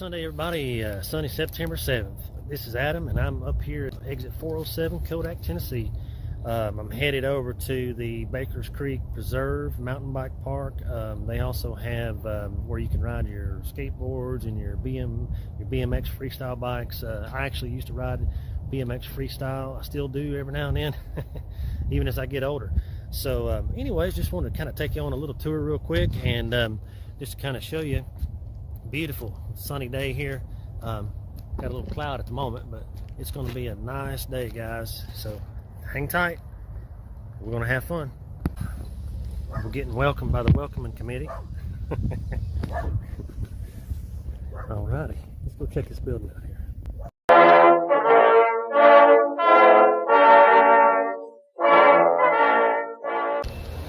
Sunday, everybody. Sunday, September 7th. This is Adam, and I'm up here at exit 407, Kodak, Tennessee. I'm headed over to the Baker's Creek Preserve Mountain Bike Park. They also have where you can ride your skateboards and your BMX freestyle bikes. I actually used to ride BMX freestyle. I still do every now and then, even as I get older. So anyways, just wanted to kind of take you on a little tour real quick and just to kind of show you. Beautiful sunny day here. Got a little cloud at the moment, but it's going to be a nice day, guys. So hang tight. We're going to have fun. We're getting welcomed by the welcoming committee. Alrighty, let's go check this building out here.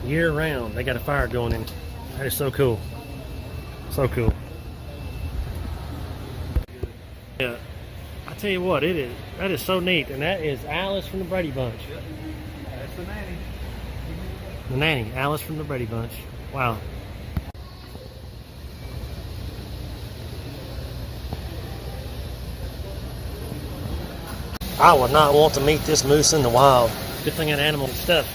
Year round, they got a fire going in. That is so cool. So cool. Yeah, I tell you what, that is so neat, and that is Alice from the Brady Bunch. Yep. That's the nanny. The nanny, Alice from the Brady Bunch. Wow. I would not want to meet this moose in the wild. Good thing that animal stuff.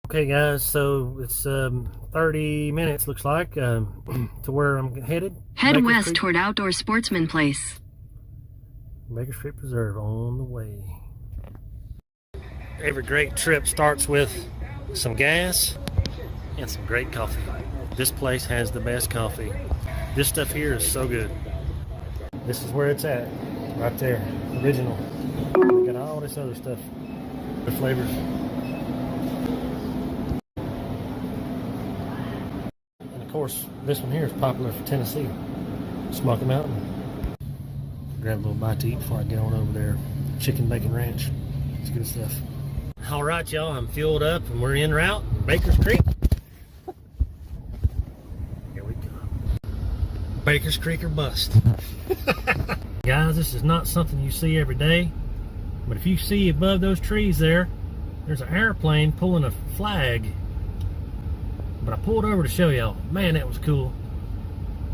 Okay guys, so it's 30 minutes looks like to where I'm headed. Head Baker west Street. toward Outdoor Sportsman Place. Baker Street Preserve on the way. Every great trip starts with some gas and some great coffee. This place has the best coffee. This stuff here is so good. This is where it's at, right there, original. They got all this other stuff, the flavors. Of course, this one here is popular for Tennessee. Smoky Mountain. Grab a little bite to eat before I get on over there. Chicken Bacon Ranch. It's good stuff. All right, y'all. I'm fueled up and we're en route. Baker's Creek. Here we go. Baker's Creek or bust. Guys, this is not something you see every day. But if you see above those trees there, there's an airplane pulling a flag. But I pulled over to show y'all. Man, that was cool.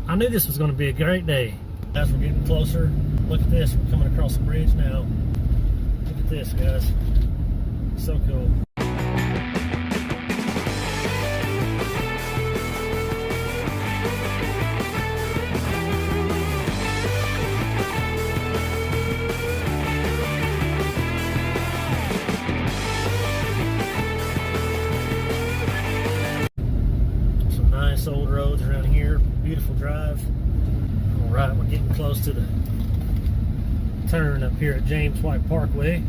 I knew this was going to be a great day. As we're getting closer, look at this. We're coming across the bridge now. Look at this, guys. So cool. Nice old roads around here, beautiful drive. All right, we're getting close to the turn up here at James White Parkway.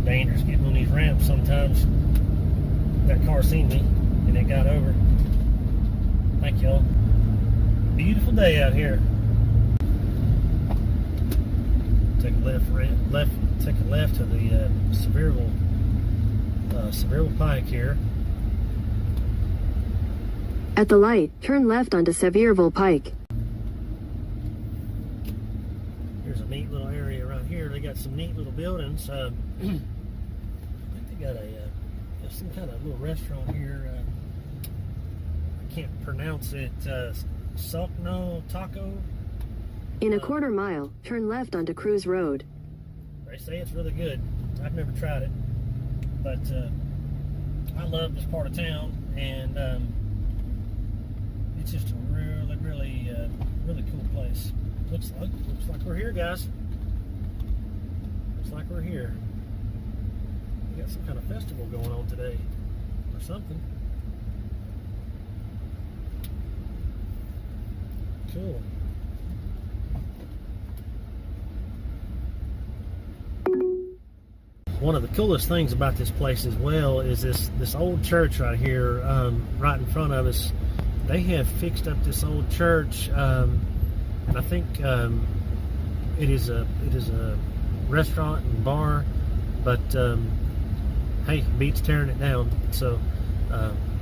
Dangerous getting on these ramps sometimes. That car seen me and it got over. Thank y'all. Beautiful day out here. Take a left to the Sevierville Pike here. At the light, turn left onto Sevierville Pike. Here's a neat little area right here. They got some neat little buildings. I think they got some kind of little restaurant here. I can't pronounce it. Sokno Taco. In a quarter mile, turn left onto Cruise Road. They say it's really good. I've never tried it, but I love this part of town, and it's just a really cool place. Looks like we're here, guys. Looks like we're here. We got some kind of festival going on today, or something. Cool. One of the coolest things about this place as well is this old church right here, right in front of us. they have fixed up this old church, and I think it is a restaurant and bar, but hey, beats tearing it down. So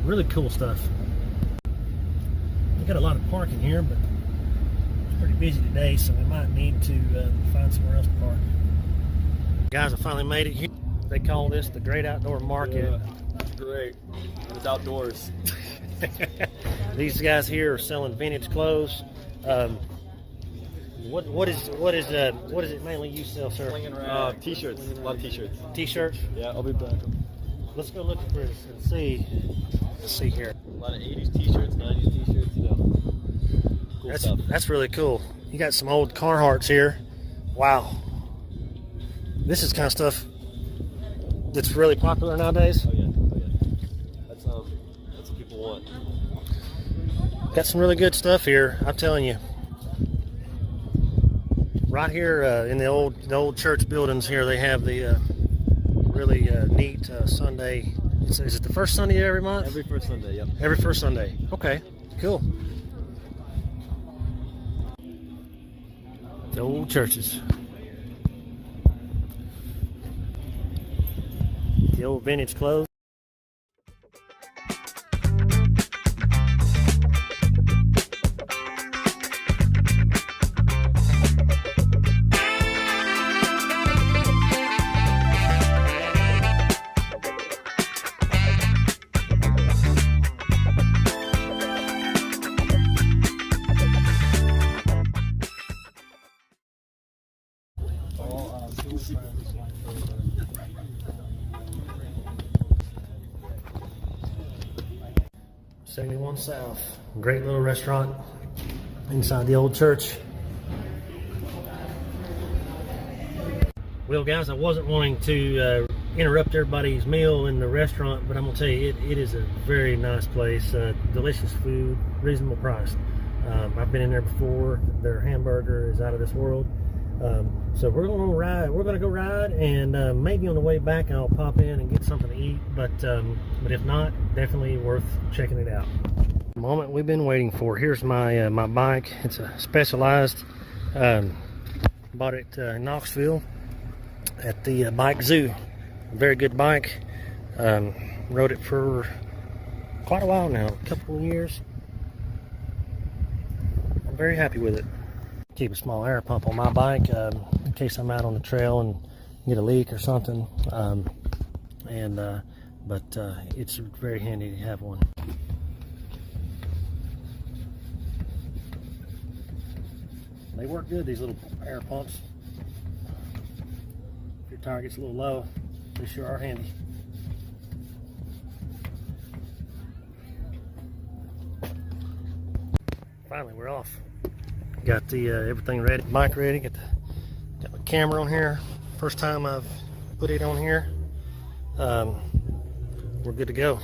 really cool stuff. We got a lot of parking here, but it's pretty busy today, so we might need to find somewhere else to park. Guys, I finally made it here. They call this the Great Outdoor Market. Yeah, it's great. It's outdoors. These guys here are selling vintage clothes. What is it mainly you sell, sir? T-shirts. A lot of t-shirts. T-shirts. Yeah, I'll be back. Let's go look at this and see. Let's see here. A lot of 80s t-shirts, 90s t-shirts. Cool stuff. That's really cool. You got some old Carhartts here. Wow. This is kind of stuff that's really popular nowadays. Oh yeah. That's what people want. Got some really good stuff here, I'm telling you. Right here in the old church buildings here, they have the really neat Sunday. Is it the first Sunday of every month? Every first Sunday, yep. Every first Sunday. Okay, cool. The old churches. The old vintage clothes. '71 South. Great little restaurant inside the old church. Well, guys, I wasn't wanting to interrupt everybody's meal in the restaurant, but I'm gonna tell you, it is a very nice place. Delicious food, reasonable price. I've been in there before. Their hamburger is out of this world. So we're gonna ride. We're gonna go ride, and maybe on the way back I'll pop in and get something to eat. But if not, definitely worth checking it out. The moment we've been waiting for. Here's my my bike. It's a Specialized. Bought it in Knoxville at the bike zoo. Very good bike. Rode it for quite a while now, a couple of years. I'm very happy with it. Keep a small air pump on my bike in case I'm out on the trail and get a leak or something. But it's very handy to have one. They work good, these little air pumps. If your tire gets a little low, they sure are handy. Finally, we're off. Got the everything ready, mic ready. Got my camera on here. First time I've put it on here. We're good to go.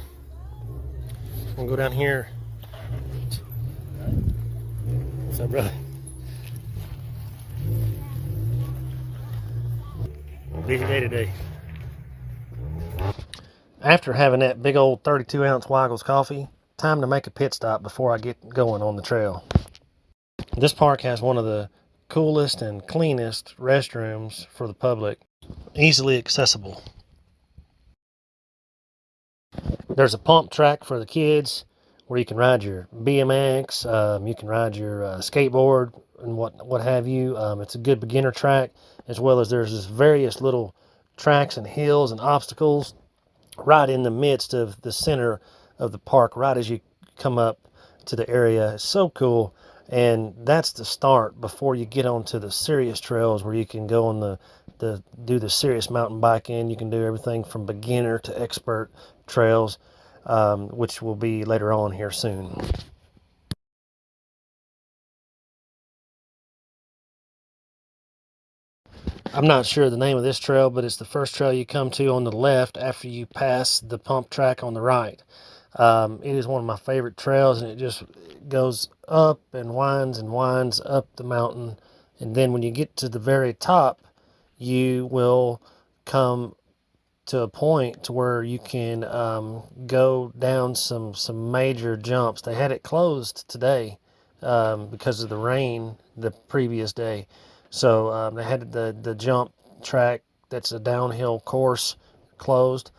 We'll go down here. What's up, brother? Busy day today. After having that big old 32-ounce Weigel's coffee, time to make a pit stop before I get going on the trail. This park has one of the coolest and cleanest restrooms for the public, easily accessible. There's a pump track for the kids where you can ride your BMX, you can ride your skateboard and what have you. It's a good beginner track, as well as there's this various little tracks and hills and obstacles right in the midst of the center of the park, right as you come up to the area. It's so cool. And that's the start before you get onto the serious trails where you can go on do the serious mountain biking. You can do everything from beginner to expert trails, which will be later on here soon. I'm not sure the name of this trail, but it's the first trail you come to on the left after you pass the pump track on the right. It is one of my favorite trails, and it just goes up and winds up the mountain. And then when you get to the very top, you will come to a point to where you can go down some major jumps. They had it closed today because of the rain the previous day. So they had the jump track that's a downhill course closed.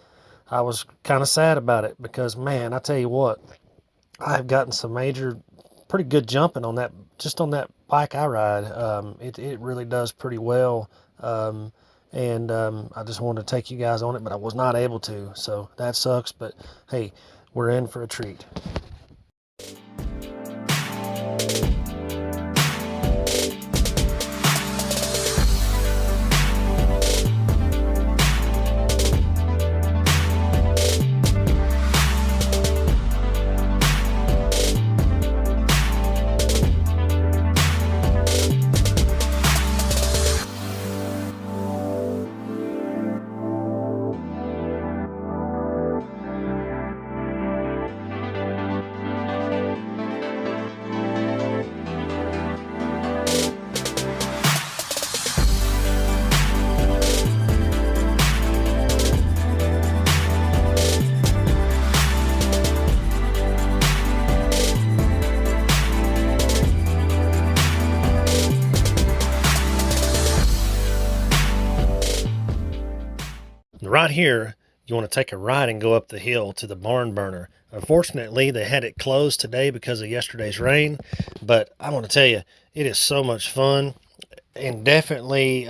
I was kind of sad about it because, man, I tell you what, I've gotten some major, pretty good jumping on that, just on that bike I ride. It really does pretty well. I just wanted to take you guys on it, but I was not able to. So that sucks, but hey, we're in for a treat. Right here, you want to take a right and go up the hill to the barn burner. Unfortunately, they had it closed today because of yesterday's rain, but I want to tell you, it is so much fun, and definitely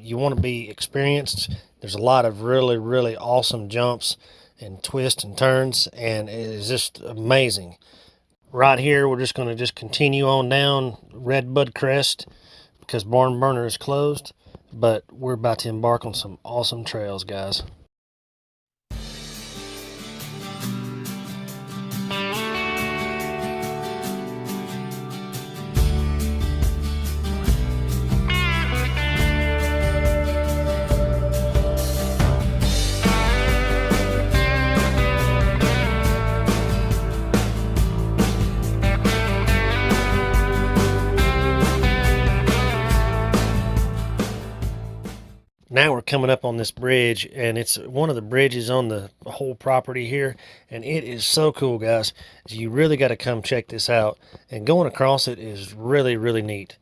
you want to be experienced. There's a lot of really, really awesome jumps and twists and turns, and it is just amazing. Right here, we're just going to just continue on down Redbud Crest because barn burner is closed, but we're about to embark on some awesome trails, guys. Now we're coming up on this bridge, and it's one of the bridges on the whole property here, and it is so cool, guys. You really got to come check this out, and going across it is really, really neat.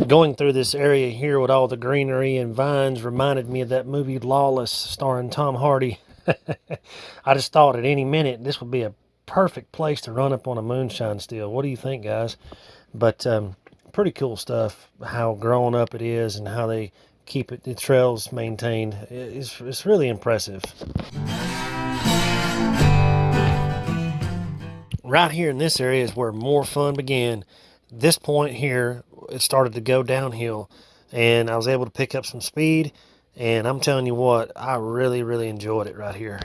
Going through this area here with all the greenery and vines reminded me of that movie Lawless starring Tom Hardy. I just thought at any minute this would be a perfect place to run up on a moonshine still. What do you think, guys? But pretty cool stuff, how grown up it is and how they keep the trails maintained. It's really impressive. Right here in this area is where more fun began. This point here, it started to go downhill, and I was able to pick up some speed, and I'm telling you what, I really, really enjoyed it right here.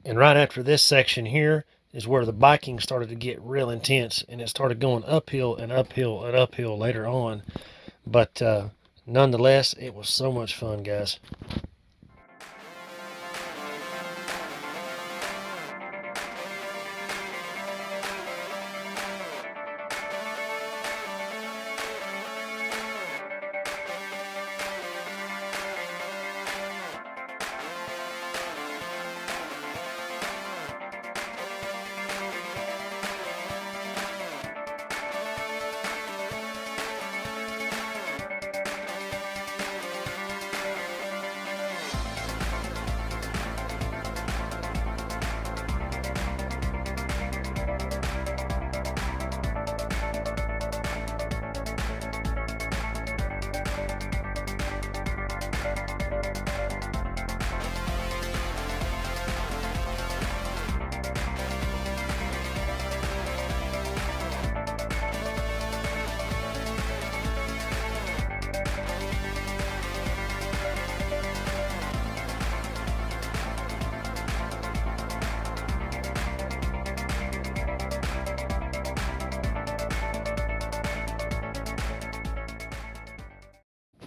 And right after this section here is where the biking started to get real intense, and it started going uphill and uphill and uphill later on. But nonetheless, it was so much fun, guys.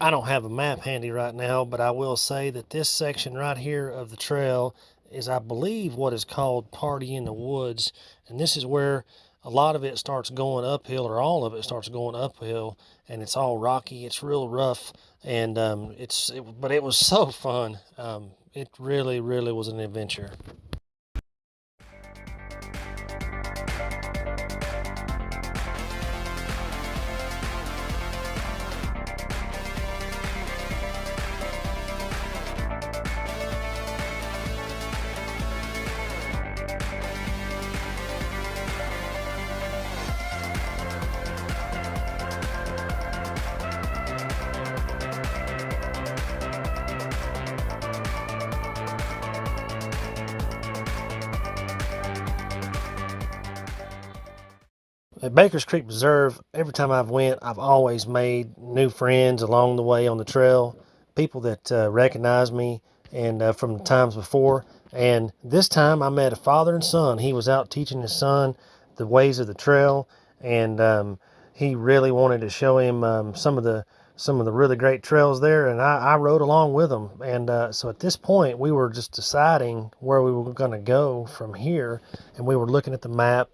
I don't have a map handy right now, but I will say that this section right here of the trail is, I believe, what is called Party in the Woods. And this is where a lot of it starts going uphill, or all of it starts going uphill, and it's all rocky. It's real rough, and but it was so fun. It really, really was an adventure. At Baker's Creek Preserve, every time I've went, I've always made new friends along the way on the trail, people that recognize me and from the times before. And this time I met a father and son. He was out teaching his son the ways of the trail, and he really wanted to show him some of the really great trails there, and I rode along with him. And so at this point, we were just deciding where we were going to go from here, and we were looking at the map.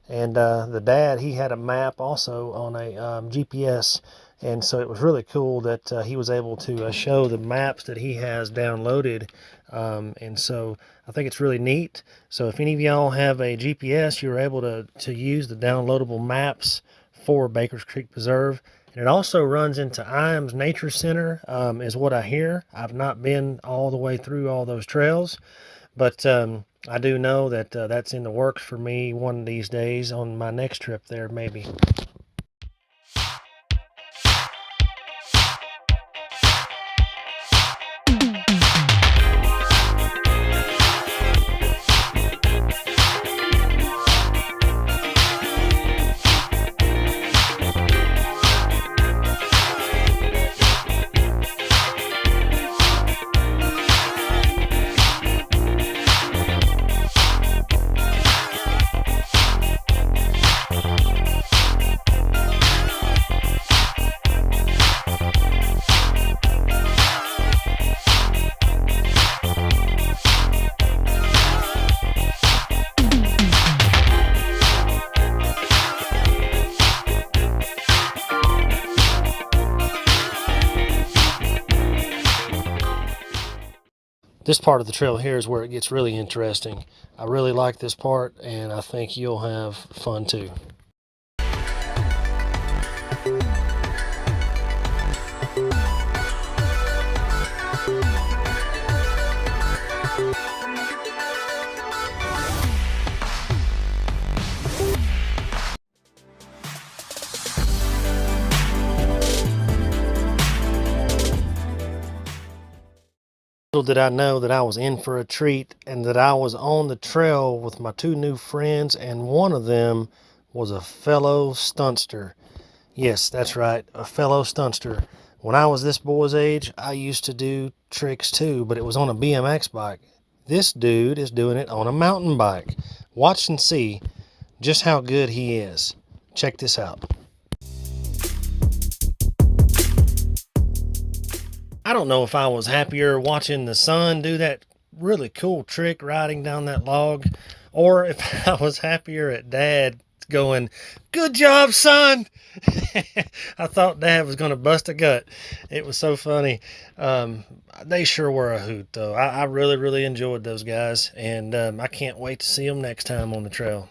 And the dad, he had a map also on a GPS, and so it was really cool that he was able to show the maps that he has downloaded. And so I think it's really neat. So if any of y'all have a GPS, you're able to use the downloadable maps for Baker's Creek Preserve. And it also runs into Iams Nature Center, is what I hear. I've not been all the way through all those trails, but I do know that that's in the works for me one of these days on my next trip there, maybe. This part of the trail here is where it gets really interesting. I really like this part, and I think you'll have fun too. Little did I know that I was in for a treat, and that I was on the trail with my two new friends, and one of them was a fellow stuntster. Yes, that's right, a fellow stuntster. When I was this boy's age, I used to do tricks too, but it was on a BMX bike. This dude is doing it on a mountain bike. Watch and see just how good he is. Check this out. I don't know if I was happier watching the son do that really cool trick riding down that log, or if I was happier at Dad going, "Good job, son." I thought Dad was going to bust a gut. It was so funny. They sure were a hoot, though. I really, really enjoyed those guys, and I can't wait to see them next time on the trail.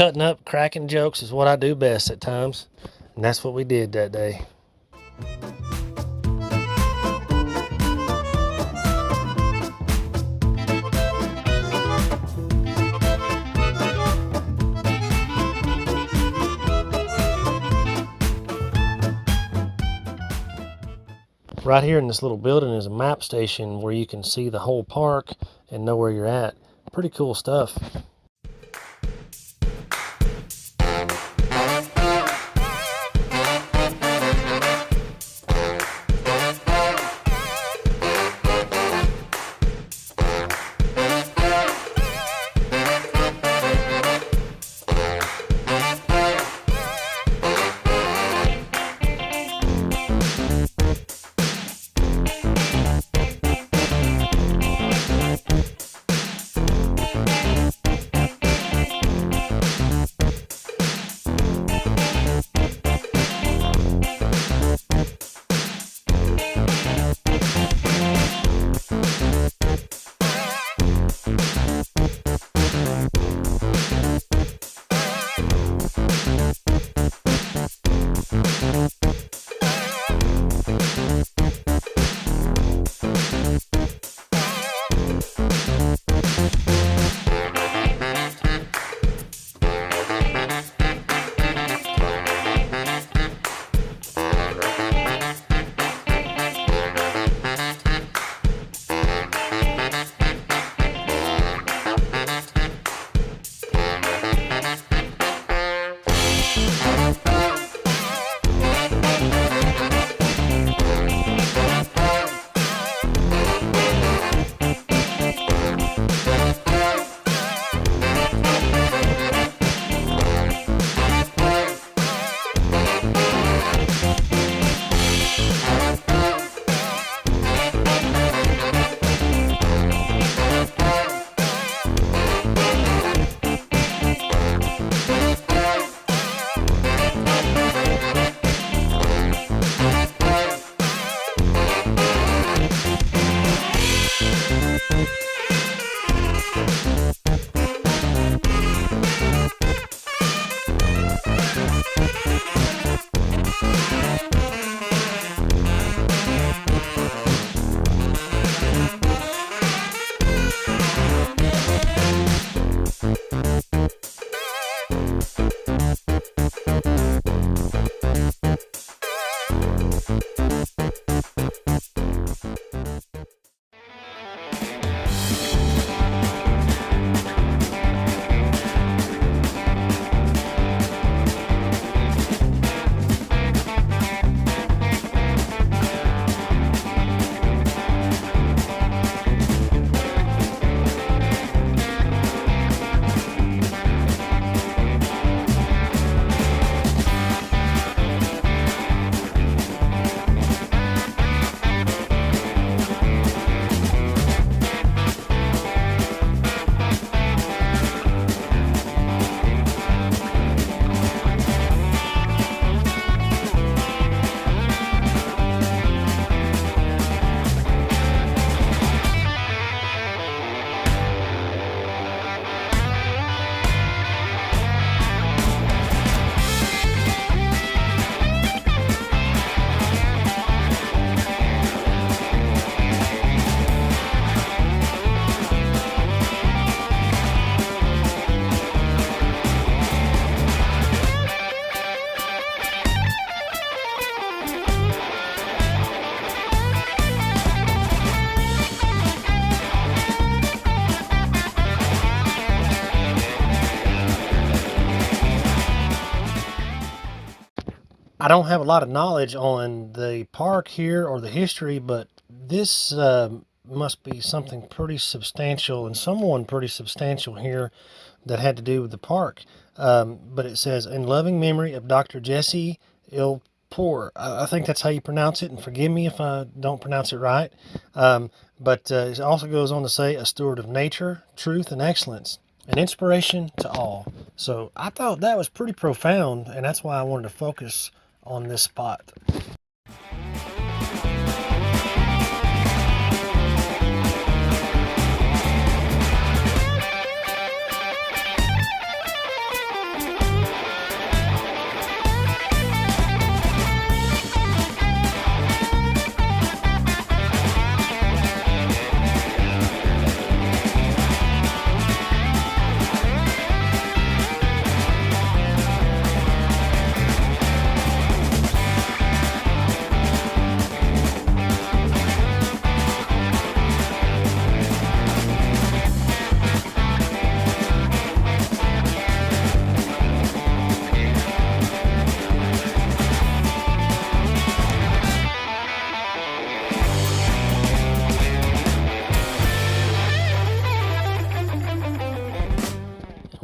cutting up, cracking jokes is what I do best at times. And that's what we did that day. Right here in this little building is a map station where you can see the whole park and know where you're at. Pretty cool stuff. I don't have a lot of knowledge on the park here or the history, but this must be something pretty substantial and someone pretty substantial here that had to do with the park. But it says, in loving memory of Dr. Jesse L. Poore. I think that's how you pronounce it, and forgive me if I don't pronounce it right. But it also goes on to say, a steward of nature, truth, and excellence, an inspiration to all. So I thought that was pretty profound, and that's why I wanted to focus on this spot.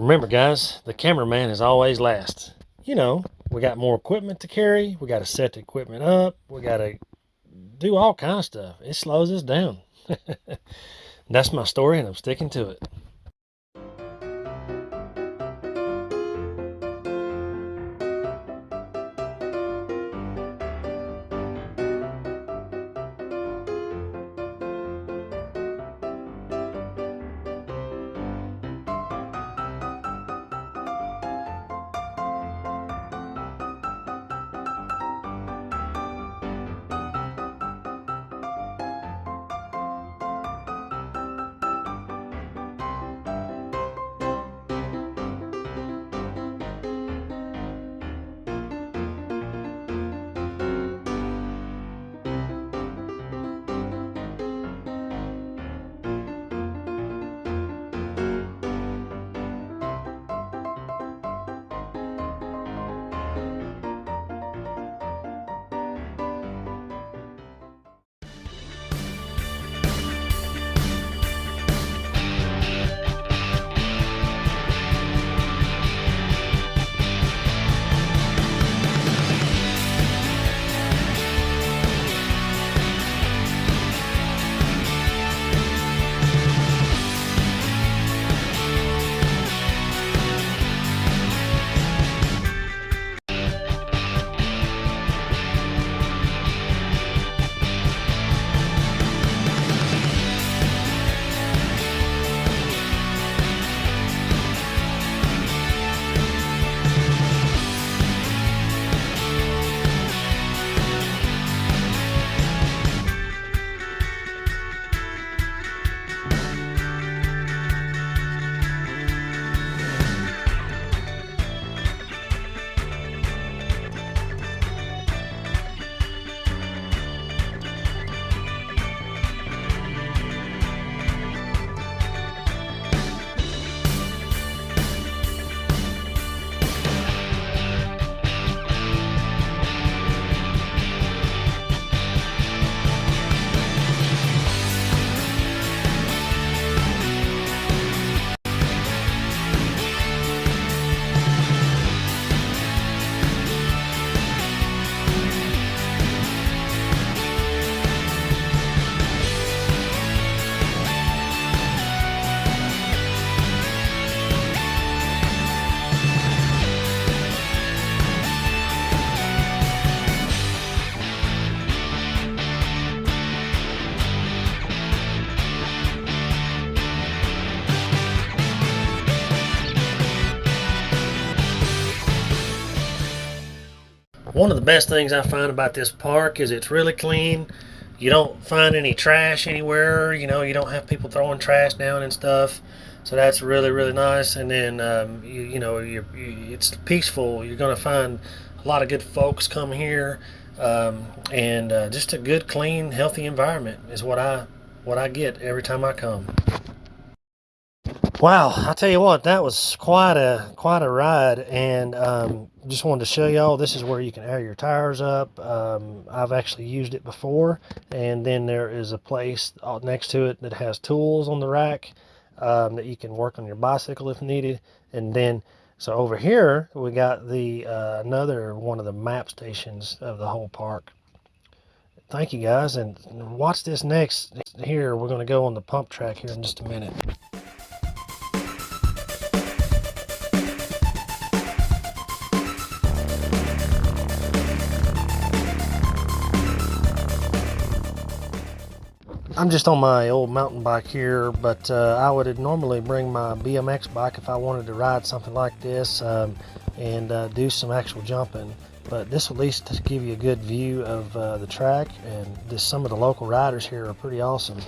Remember, guys, the cameraman is always last. You know, we got more equipment to carry. We got to set the equipment up. We got to do all kinds of stuff. It slows us down. That's my story, and I'm sticking to it. One of the best things I find about this park is it's really clean. You don't find any trash anywhere. You know, you don't have people throwing trash down and stuff. So that's really, really nice. And then, it's peaceful. You're going to find a lot of good folks come here. And just a good, clean, healthy environment is what I get every time I come. Wow, I tell you what, that was quite a ride, and just wanted to show y'all this is where you can air your tires up. I've actually used it before, and then there is a place next to it that has tools on the rack that you can work on your bicycle if needed. And then so over here we got the another one of the map stations of the whole park. Thank you guys, and watch this next. Here we're going to go on the pump track here in just a minute. I'm just on my old mountain bike here, but I would normally bring my BMX bike if I wanted to ride something like this and do some actual jumping. But this will at least give you a good view of the track, and some of the local riders here are pretty awesome.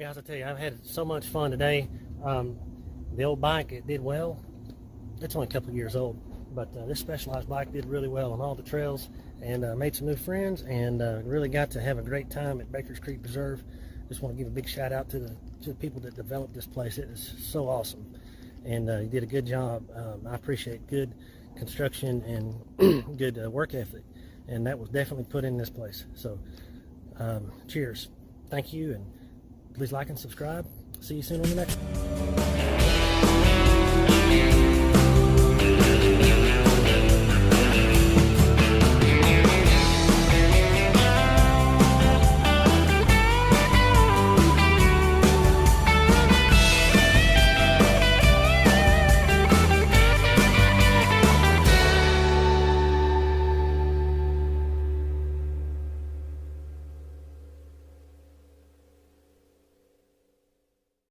guys, I tell you, I've had so much fun today. The old bike, it did well. It's only a couple of years old, but this Specialized bike did really well on all the trails, and made some new friends, and really got to have a great time at Baker's Creek Preserve. Just want to give a big shout out to the people that developed this place. It is so awesome, and you did a good job. I appreciate good construction and good work ethic, and that was definitely put in this place. So cheers, thank you, and please like and subscribe. See you soon on the next one.